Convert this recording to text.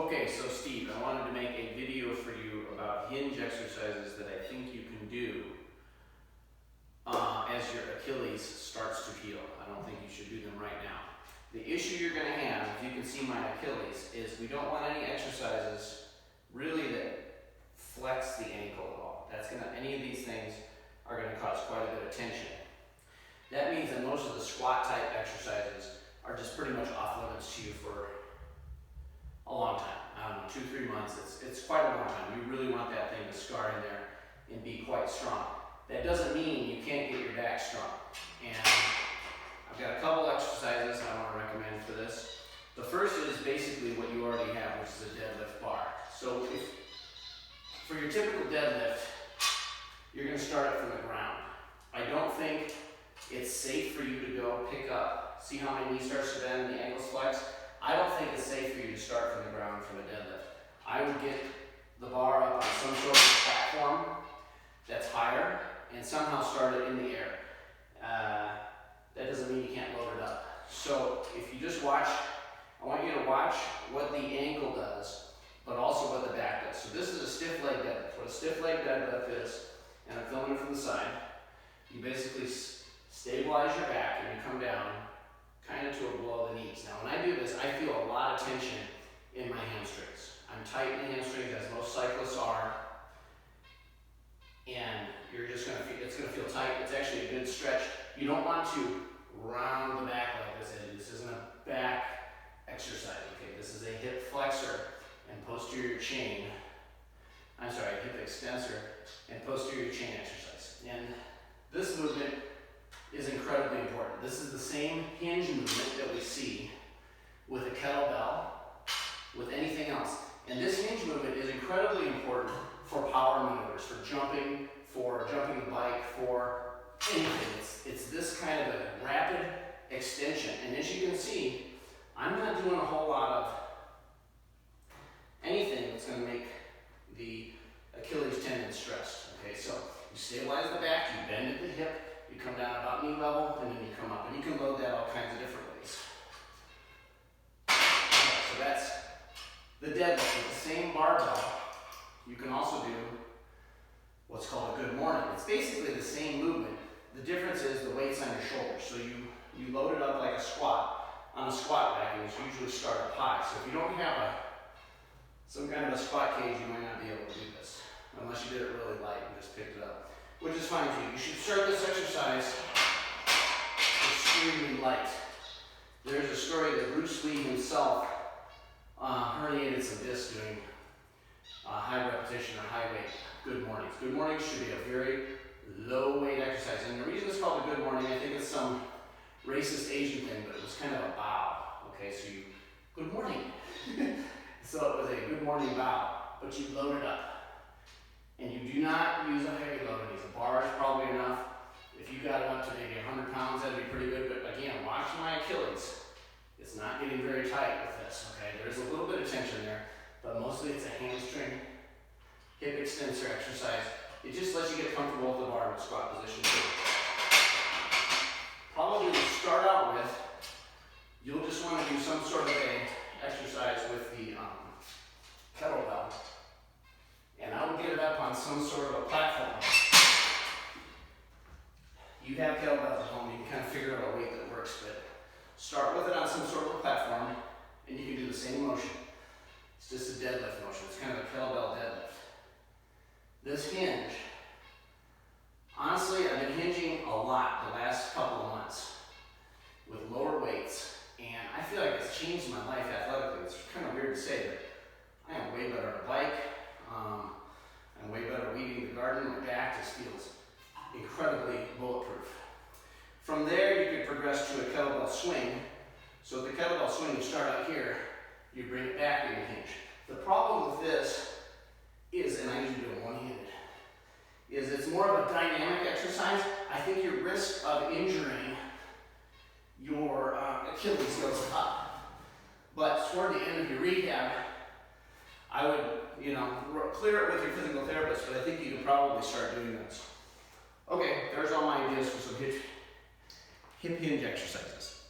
Okay, so Steve, I wanted to make a video for you about hinge exercises that I think you can do as your Achilles starts to heal. I don't think you should do them right now. The issue you're going to have, if you can see my Achilles, is we don't want any exercises really that flex the ankle at all. Any of these things are going to cause quite a bit of tension. That means that most of the squat type exercises are just pretty much off limits to you for a long time. I don't know, 2-3 months. It's quite a long time. You really want that thing to scar in there and be quite strong. That doesn't mean you can't get your back strong. And I've got a couple exercises I want to recommend for this. The first is basically what you already have, which is a deadlift bar. So for your typical deadlift, you're going to start it from the ground. I don't think it's safe for you to go pick up. See how my knee starts to bend and the ankles flex? I don't think it's safe for you to start from the ground from a deadlift. I would get the bar up on some sort of platform that's higher and somehow start it in the air. That doesn't mean you can't load it up. So if you just watch, I want you to watch what the ankle does, but also what the back does. So this is a stiff leg deadlift. What a stiff leg deadlift is, and I'm filming it from the side, you basically stabilize your back and you come down kind of to a below the knees. Now when I do this, I feel a lot of tension in my hamstrings. I'm tight in the hamstrings, as most cyclists are, and you're just going to feel, it's going to feel tight. It's actually a good stretch. You don't want to round the back like this. This isn't a back exercise, okay? This is a hip flexor and posterior chain. I'm sorry, hip extensor and posterior chain exercise. And this movement is incredibly important. This is the same hinge movement that we see with a kettlebell, with anything else. And this hinge movement is incredibly important for power maneuvers, for jumping the bike, for anything. It's this kind of a rapid extension. And as you can see, I'm not doing a whole lot of anything that's going to make the Achilles tendon stressed. Okay, so you stabilize the back, you bend at the hip, you come down about knee level, and then you come up. And you can load that all kinds of different ways. Okay, so that's the deadlift with the same barbell. You can also do what's called a good morning. It's basically the same movement. The difference is the weight's on your shoulders. So you load it up like a squat on a squat rack, and it's usually start up high. So if you don't have some kind of a squat cage, you might not be able to do this unless you did it really light and just picked it up, which is fine too. You should start this exercise extremely light. There's a story that Bruce Lee himself herniated some discs doing high repetition or high weight good mornings. Good mornings should be a very low weight exercise. And the reason it's called a good morning, I think it's some racist Asian thing, but it was kind of a bow. Okay, so good morning. So it was a good morning bow, but you load it up. And you do not use a heavy load on these. A bar is probably enough. If you got it up to maybe 100 pounds, that'd be pretty good. But again, watch my Achilles. It's not getting very tight with this, okay? There's a little bit of tension there, but mostly it's a hamstring, hip extensor exercise. It just lets you get comfortable with the bar in squat position too. Probably to start out with, you'll just want to do some sort of a exercise with the kettlebell. And I would get it up on some sort of a platform. You have kettlebells at home, you can kind of figure out a weight that works, but start with it on some sort of a platform, and you can do the same motion. It's just a deadlift motion. It's kind of a kettlebell deadlift. This hinge, honestly, I've been hinging a lot the last couple of months with lower weights, and I feel like it's changed my life athletically. It's kind of weird to say, but I am way better on a bike. I'm way better weeding the garden. My back just feels incredibly bulletproof. From there, you could progress to a kettlebell swing. So the kettlebell swing, you start out here, you bring it back in the hinge. The problem with this is, and I usually do it one-handed, is it's more of a dynamic exercise. I think your risk of injuring your Achilles goes up. But toward the end of your rehab, I would, clear it with your physical therapist, but I think you could probably start doing this. Okay, there's all my ideas for some hip hinge exercises.